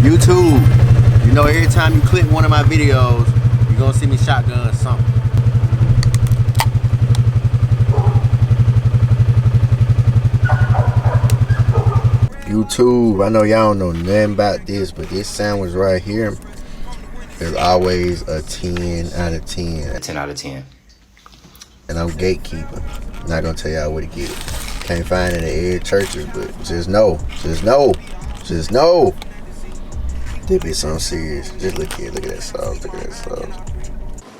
YouTube, you know, every time you click one of my videos, you're gonna see me shotgun something. YouTube, I know y'all don't know nothing about this, but this sandwich right here is always a 10 out of 10. 10 out of 10. And I'm gatekeeping. Not gonna tell y'all where to get it. Can't find it at every churches, but just know. This be something serious. Just look here, look at that sauce, look at that sauce.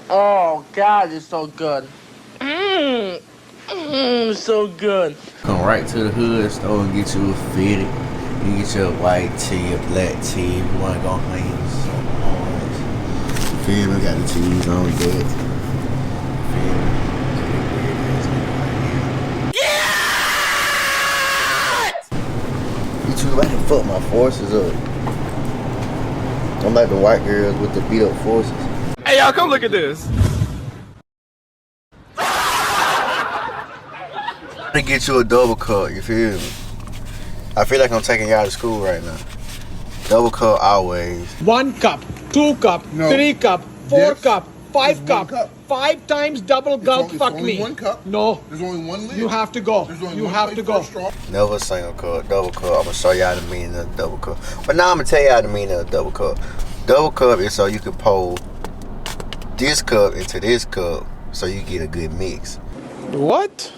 Oh God, it's so good. So good. Come right to the hood store and get you a fitted. You get your white tea, a black tea. You wanna go hang some orange. Feel me? Got the cheese on deck. Feel me? You too, I done fuck my forces up. I'm like the white girls with the beat up forces. Hey y'all, come look at this. To get you a double cup, you feel me? I feel like I'm taking y'all to school right now. Double cup always. 1 cup, 2 cup, 3 cup, 4 cup, 5 cup, 5 times double gulp. Fuck me. 1 cup. No. There's only 1 lid. You have to go. You have to go. Never single cup, double cup. I'm gonna show y'all the meaning of the double cup. But now I'm gonna tell y'all the meaning of the double cup. Double cup is so you can pour this cup into this cup so you get a good mix. What?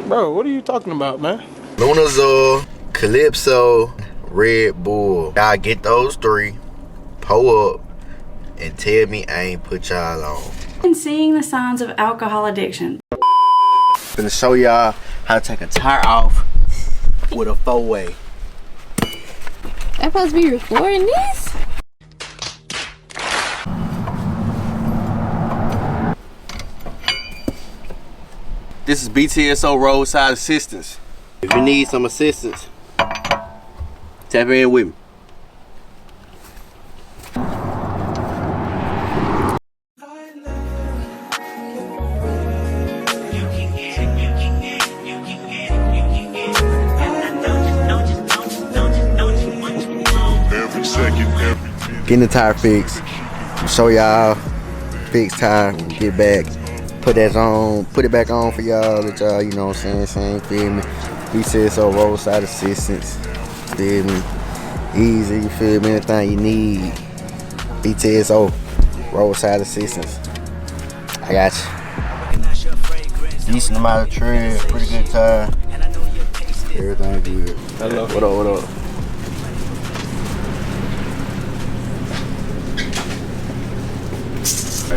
Bro, what are you talking about, man? Lunazor, Calypso, Red Bull. Y'all get those 3, pour up, and tell me I ain't put y'all on. And seeing the signs of alcohol addiction. I'm gonna show y'all how to take a tire off with a 4-way. I'm supposed to be recording this? This is BTSO Roadside Assistance. If you need some assistance, tap in with me. Getting the tire fixed. Show y'all fix tire, get back. Put that on, put it back on for y'all, that y'all, you know what I'm saying, feel me? BTSO Roadside Assistance, feel me? Easy, you feel me? Anything you need, BTSO Roadside Assistance. I got you. Decent amount of tread, pretty good tire. Everything good. Hello. What up, what up?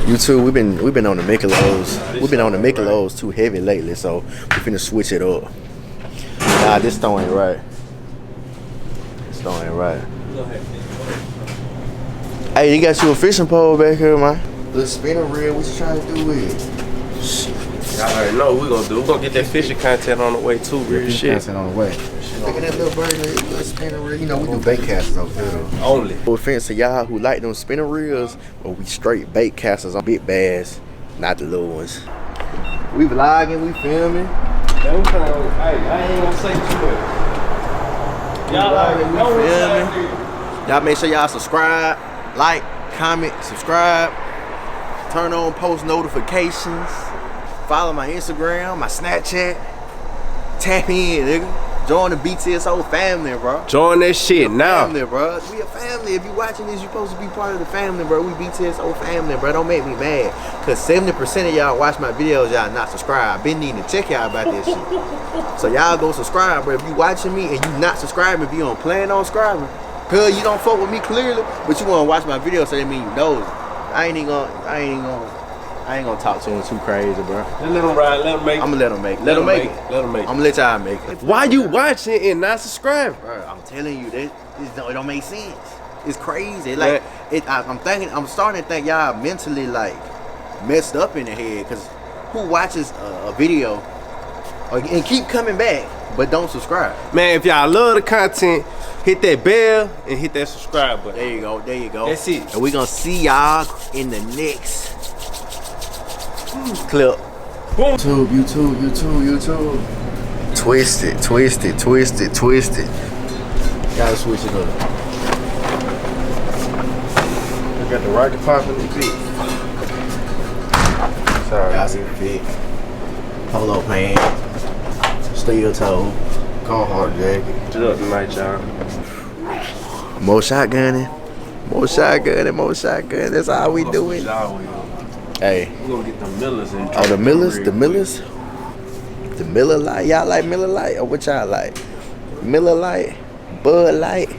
YouTube, we've been on the Michelob's. We've been on the Michelob's too heavy lately, so we finna switch it up. Nah, this stone ain't right. This stone ain't right. Hey, you got you a fishing pole back here, man. The spinner reel, what you trying to do with it? Y'all already know what we're gonna do. We're gonna get that fishing content on the way too, real shit. Content on the way. Look at that little bird, little spinner reel. You know, we do bait casters over here though. Only. No offense to y'all who like them spinner reels, but we straight bait casters on big bass, not the little ones. We vlogging, we filming. Hey, I ain't gonna say too much. Y'all already know what's happening. Y'all make sure y'all subscribe, like, comment, subscribe, turn on post notifications, follow my Instagram, my Snapchat, tap in, nigga. Join the BTSO family, bro. Join that shit now. Family, bro. We a family. If you watching this, you supposed to be part of the family, bro. We BTSO family, bro. Don't make me mad. Cause 70% of y'all watch my videos, y'all not subscribed. Been needing to check y'all about this shit. So y'all go subscribe, bro. If you watching me and you not subscribing, if you don't plan on subscribing, cause you don't fuck with me clearly, but you wanna watch my videos, so that mean you know it. I ain't gonna talk to him too crazy, bro. Just let them ride, let them make it. I'm gonna let them make it. Let them make it. Let them make it. I'm gonna let y'all make it. Why you watching and not subscribing? Bro, I'm telling you, it don't make sense. It's crazy. Like, I'm starting to think y'all mentally like messed up in the head. Cause who watches a video and keep coming back but don't subscribe? Man, if y'all love the content, hit that bell and hit that subscribe button. There you go. There you go. That's it. And we gonna see y'all in the next clip. Boom. YouTube. Twist it. Gotta switch it up. I got the right department to fit. Sorry. Y'all see the fit. Polo pants. Steel toe. Carhartt jacket. Shut up tonight, y'all. More shotgunning. More shotgunning. More shotgunning. That's how we do it. Hey. We're gonna get the Millers in. Oh, the Millers? The Millers? The Miller Lite? Y'all like Miller Lite? Or what y'all like? Miller Lite, Bud Light,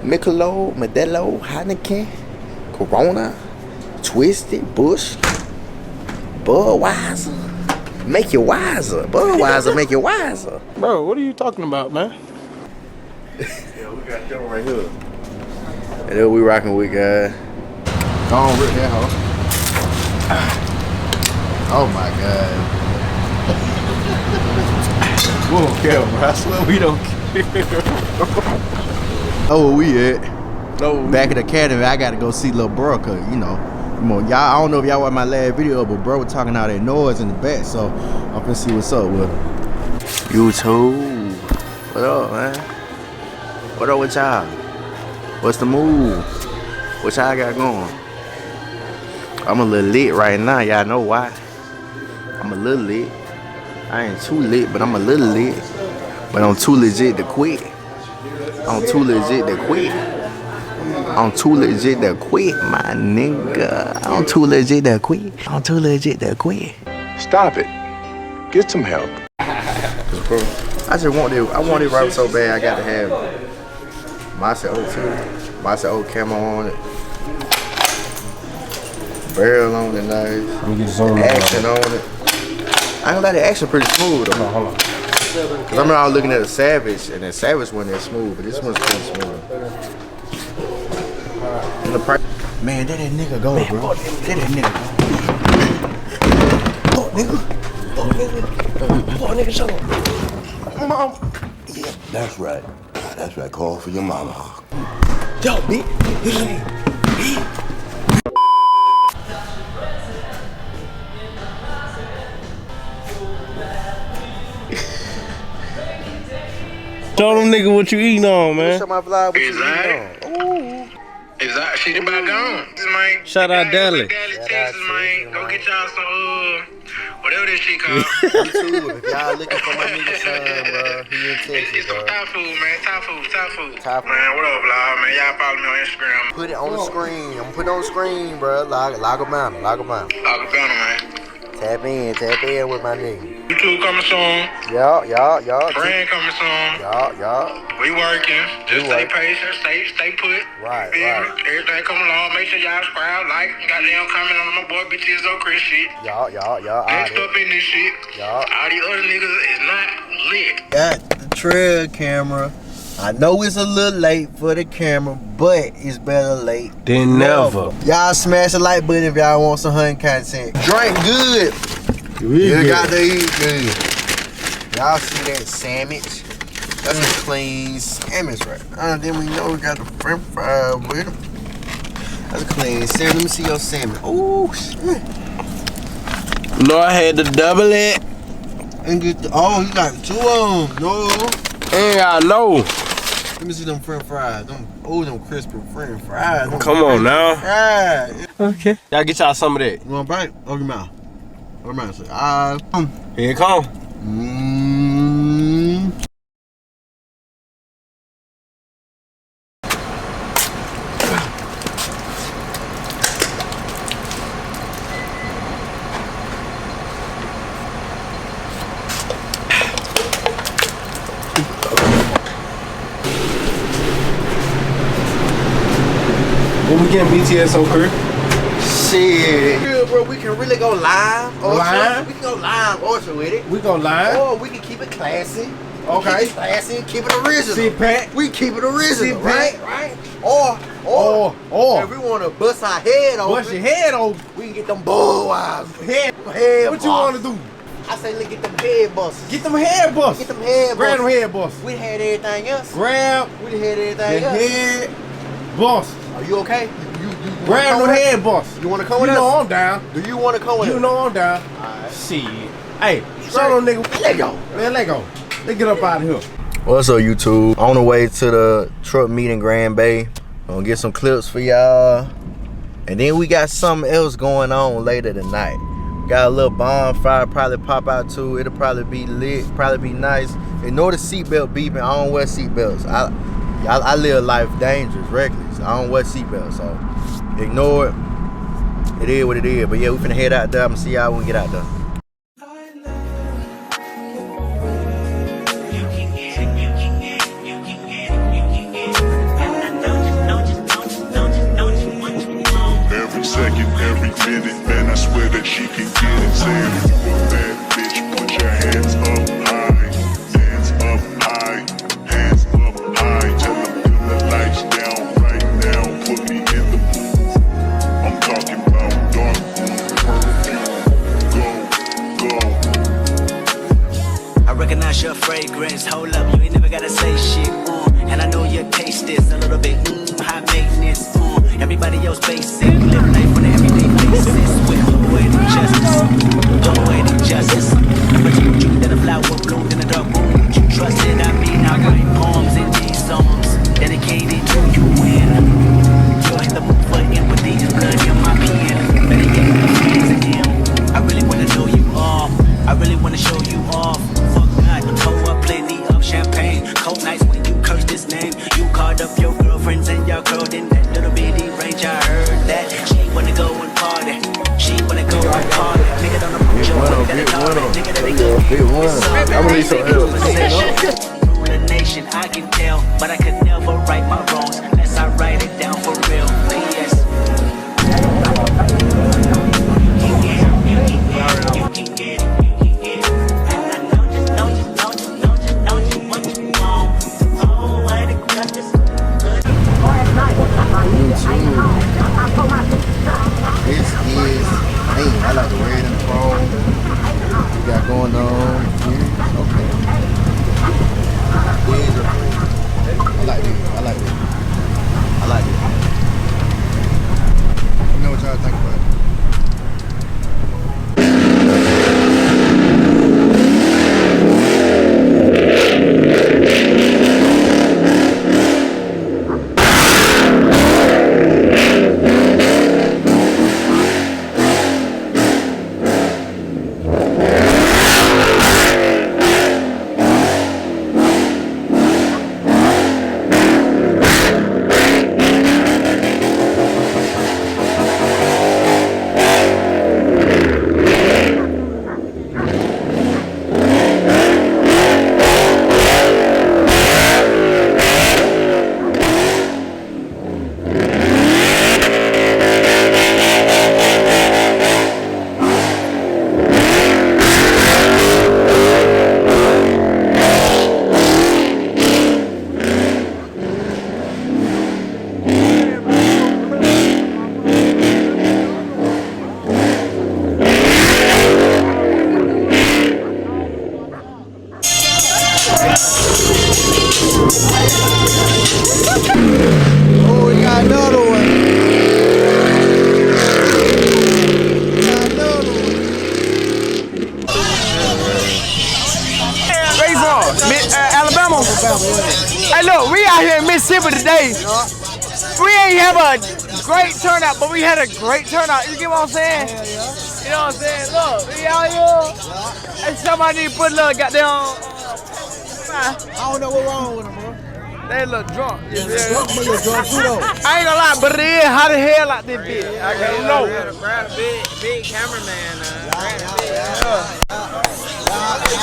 Michelob, Modelo, Heineken, Corona, Twisted, Bush, Budweiser. Make you wiser. Budweiser make you wiser. Bro, what are you talking about, man? Yeah, we got them right here. And then we rocking with, guys. Go on, rip that hoe. Oh my God. We don't care, bro. I swear we don't care. Oh, where we at? No. Back at the academy, I gotta go see little bro, cause you know, y'all. I don't know if y'all watched my last video, but bro was talking all that noise in the back, so I'm finna see what's up with him. YouTube, what up, man? What up with y'all? What's the move? What y'all got going? I'm a little lit right now. Y'all know why? I'm a little lit. I ain't too lit, but I'm a little lit. But I'm too legit to quit. I'm too legit to quit. I'm too legit to quit, my nigga. I'm too legit to quit. I'm too legit to quit. Stop it. Get some help. I just want it. I want it right so bad. I got to have my too. My camo on it. Barrel on it, nice. Action on it. I ain't gonna let the action pretty smooth though. Hold on. Cause I remember I was looking at a Savage, and the Savage one is smooth, but this one's pretty smooth. And the price, man, that nigga go, bro. That nigga go. Fuck nigga. Fuck nigga. Fuck nigga, shut up. Mom. Yeah, that's right. That's right. Call for your mama. Yo, bitch. Show them nigga what you eating on, man. Show my vlog what you eating on. Ooh. Exactly. She about gone. Man. Shout out Dallas. Texas, man. Go get y'all some, whatever that shit called. YouTube, if y'all looking for my nigga son, bro, he in Texas, It's some bro. Thai food, man. Thai food. Thai food. Man, what up, vlog, man? Y'all follow me on Instagram. Put it on the screen. I'm gonna put it on the screen, bro. Log them out. Acapella, man. Tap in with my nigga. YouTube coming soon. Y'all. Brand coming soon. Y'all. We working. Just stay working. patient. Stay put. Right. Everything coming along. Make sure y'all subscribe, like, goddamn comment on my boy BTSO Chris shit. Y'all. Next up in this shit. Y'all. All these other niggas is not lit. Got the trail camera. I know it's a little late for the camera, but it's better late Then never. Y'all smash the like button if y'all want some hunting content. Drink good. You got to eat good. Y'all see that sandwich? That's a clean sandwich right now. Then we know we got the french fry with them. That's a clean sandwich. Let me see your sandwich. Oh, shit. No, I had to double it. And get the, oh, you got two of them. No. And I know. Let me see them french fries. Them crispy french fries. Come on now. Fries. Okay. Y'all get y'all some of that. You want to bite? Open your mouth. Open your mouth. Say, Here it come. When we getting BTSO crew? Shit. Good, bro. We can really go live. Live? We can go live also with it. We gon' lie. Or we can keep it classy. Okay. Keep it classy and keep it original. See, Pat. We keep it original, Pat. right? Or if we want to bust our head open. Bust your head open. We can get them Budweiser. Head. What you want to do? I say, let's get them head busters. Get them head busters. Get them head Grab them busters. head busters. We had everything else. Grab We done had the everything else. head busters. Are you okay? You Grab them head busters. You want to come You with know us? I'm down. Do you want to come with us? You know I'm down. Shit. Hey, show them niggas. Let go. Man, let go. Let's get up out of here. What's up, YouTube? On the way to the truck meet in Grand Bay. Gonna get some clips for y'all. And then we got something else going on later tonight. Got a little bonfire probably pop out too. It'll probably be lit, probably be nice. Ignore the seatbelt beeping. I don't wear seatbelts. I live life dangerous, reckless. I don't wear seatbelts, so ignore it. It is what it is. But yeah, we finna head out there. I'm gonna see y'all when we get out there. Every second, every minute, man, I swear that she can get it. Saying if you a bad bitch, put your hands up high. Hands up high, hands up high. Tell them put the lights down right now. Put me in the mood. I'm talking about dark perfume. Go. I recognize your fragrance. Hold up, you ain't never gotta say shit. And I know your taste is a little bit high maintenance. Everybody else basic. Live life on an everyday basis with poetic justice. Poetic justice. But you dream that a flower bloomed in a dark room. You trust it? I mean, I write poems in these songs dedicated to you. When you're in the mood for empathy, just blood in my pen. Better get the hands in him. I really wanna know you off. I really wanna show you off. Fuck God, pour up plenty of champagne. Cold nights when you curse this name. You called up your girlfriends and y'all curled in that little bitty range. I heard that she wanna go and party. She wanna go and party. Nigga don't approach your nigga that they go. I'm gonna need some help. Rule a nation, I can tell, but I could never right my wrongs unless I write it down for real. P.S. This is me. I like the red and the chrome. We got going on here. Okay. I like this. I like this. I like this. Let me know what y'all think about it. Oh, we got another one. Where you from? Alabama? Hey, look, we out here in Mississippi today. We ain't have a great turnout, but we had a great turnout. You get what I'm saying? You know what I'm saying? Look, we out here. And somebody need to put a little goddamn. I don't know what's wrong with them, bro. They look drunk. I ain't gonna lie, but it is hot as hell out this bitch. I can't know. Grab a big cameraman.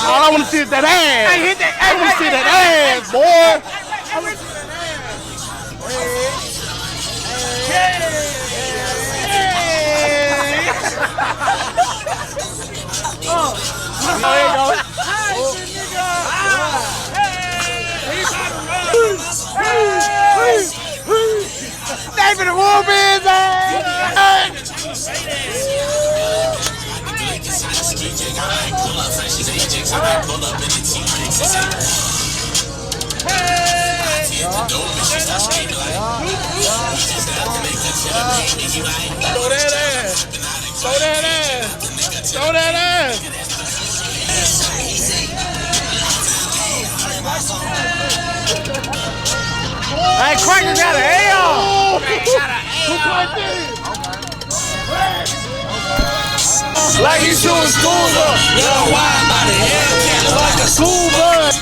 All I wanna see is that ass. Hey, hit that. I wanna see that ass, boy. There you go. David the Wolf is Throw that ass. Throw that ass. Throw that ass. niggas got an AR. Like he shooting schools up. Yo, why am I the head like a school bus?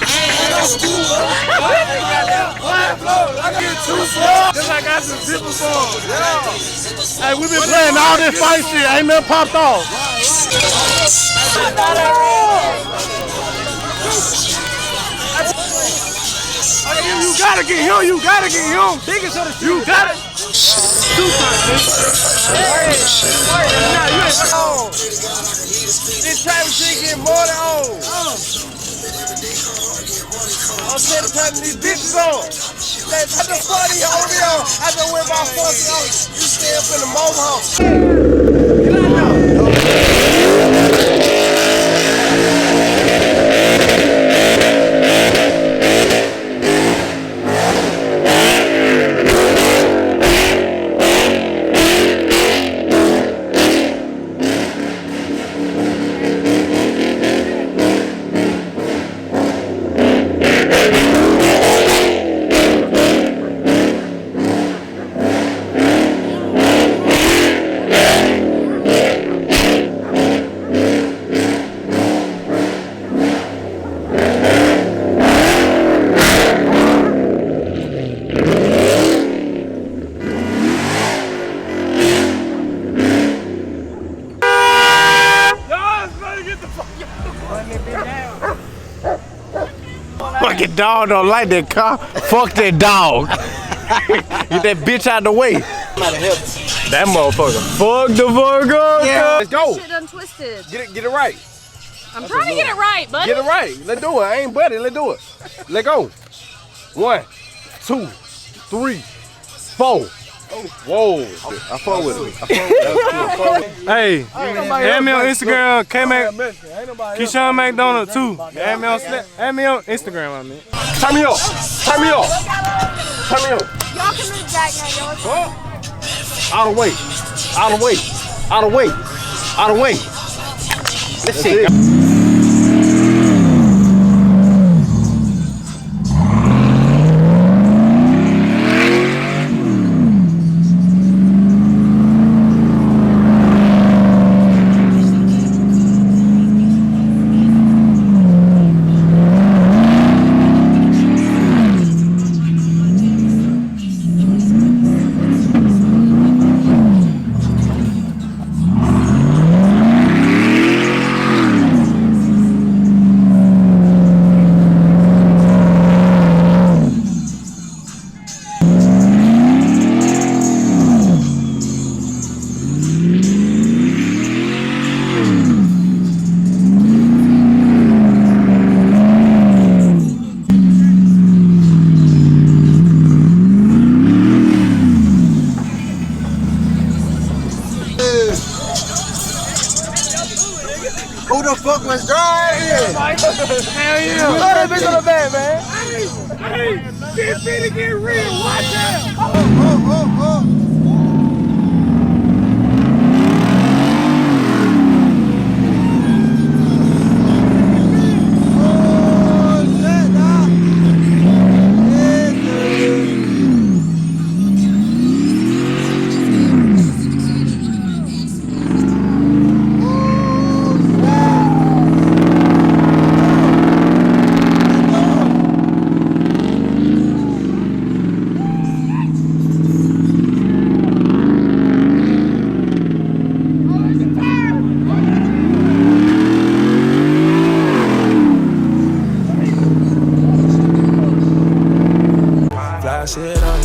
I get too slow. Cause I got some zippers on. Yeah. Hey, we been playing all this fight shit. Ain't nothing popped off. You gotta get him. You gotta get him. Biggest of the you got it. This type of shit get more than old. I'm telling these bitches on. I just saw these OVO. I just went by $40. You stay up in the mobile. Get out there. Fucking dog don't like that car. Fuck that dog. Get that bitch out the way. That motherfucker. Fuck the fuck up. Yeah. Let's go. Shit done twisted. Get it right. I'm trying to get it right, buddy. Get it right. Let's do it. I ain't buddy. Let's do it. Let go. 1, 2, 3, 4. Whoa. I fuck with it. Hey, add me on Instagram, Keyshawn McDonald too. Add me on Instagram, I mean. Turn me up. Turn me up. Turn me up. Y'all can move back now, y'all. Out of way. Out of way. Out of way. Out of way. Let's see. Who the fuck was driving? Hell yeah. Throw that bitch on the back, man. Hey, get finna get real. Watch out. Oh. Flash it on me,